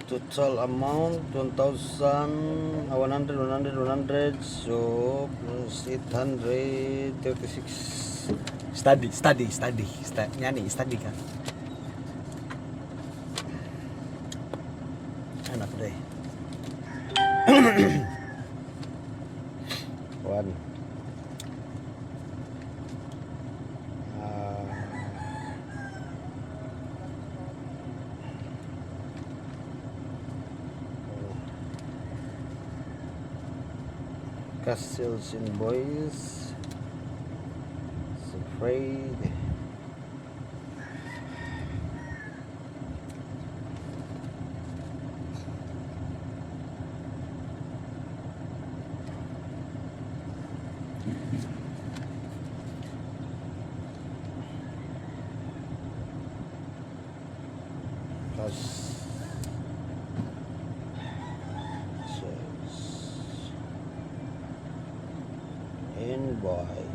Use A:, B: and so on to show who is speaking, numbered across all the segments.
A: total amount 1,100 so plus 836
B: Study yani study ka. Anak deh.
A: one Castles invoice afraid plus invoice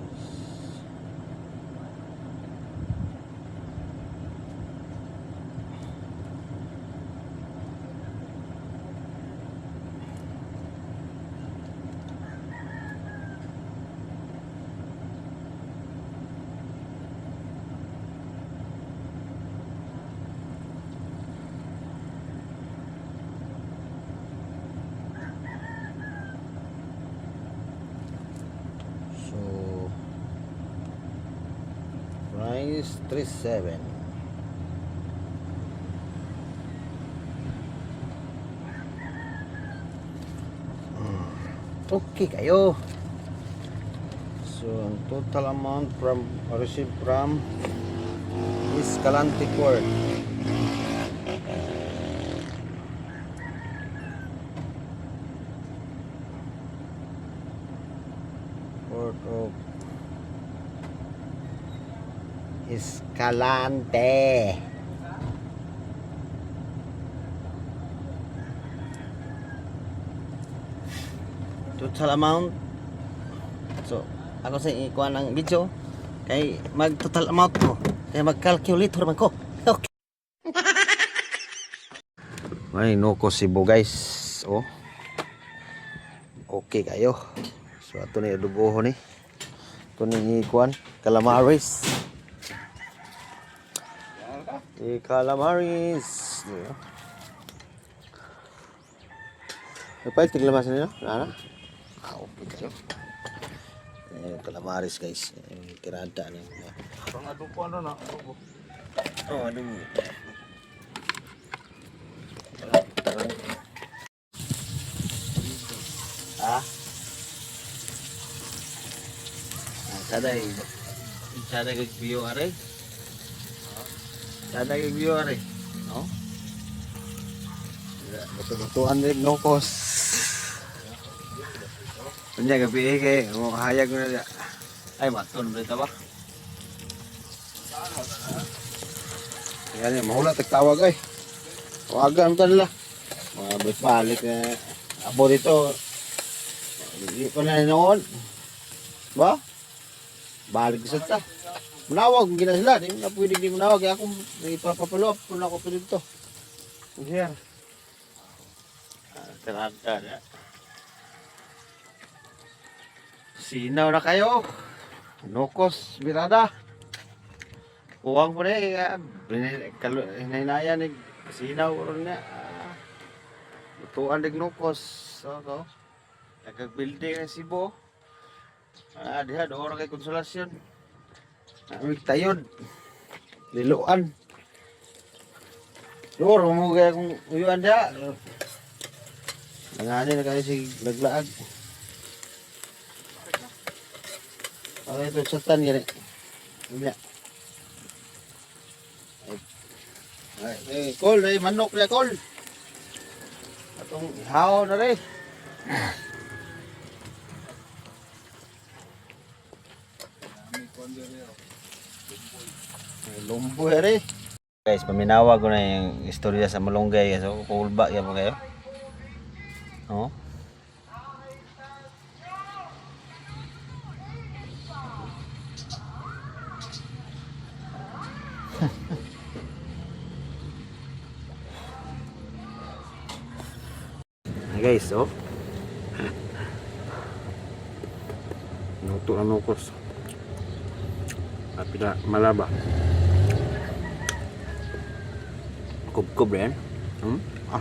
A: so price 37
B: Okay kayo.
A: so total amount from received from Escalante Court of
B: Escalante. Total amount. So, ako sa ikuha ng video kay mag total amount ko. Kay mag calculator man ko. Okay.
A: ay no Cebu guys oh okay kayo so ato ni aduboho ni ito ni ikuan calamaris calamaris apa itu calamaris nila ana okay kayo calamaris guys tirada ni
C: Pang adupo ano na?
A: oh aduh
B: Sada kag view are. Sada kag view are. No?
A: betul-betulan rin no cost
B: Kunya gabi kay mo hayag na dia. Ay maton berita ba?
A: yan yan mahula tagtawag ay tawagan ka nila balik na abo dito hindi pa na noon ba balik sa ta manawag kung gina sila di na pwede di manawag kaya akong ipapapalop kung ako pa dito here
B: Terada na. Sinaw na kayo.
A: nokos birada
B: Uwang po na hinahinayan ni sinaw ron nga. Butuan ng nukos. So, nagag-building ng Cebu. Diha, doon kay konsolasyon.
A: amig tayon liluan doon mo kaya kung uyuan dia nangani na kayo si naglaag okay ito satan gani Ay, kol, ay manok na kol. Atong ihaw na rin. Lumboy rin. Guys, paminawa ko na yung istorya sa malunggay. So, pulba yan mo kayo. Oh.
B: guys, oh. Nuto ang nukos. Pila malaba. Kub-kub rin. Ah.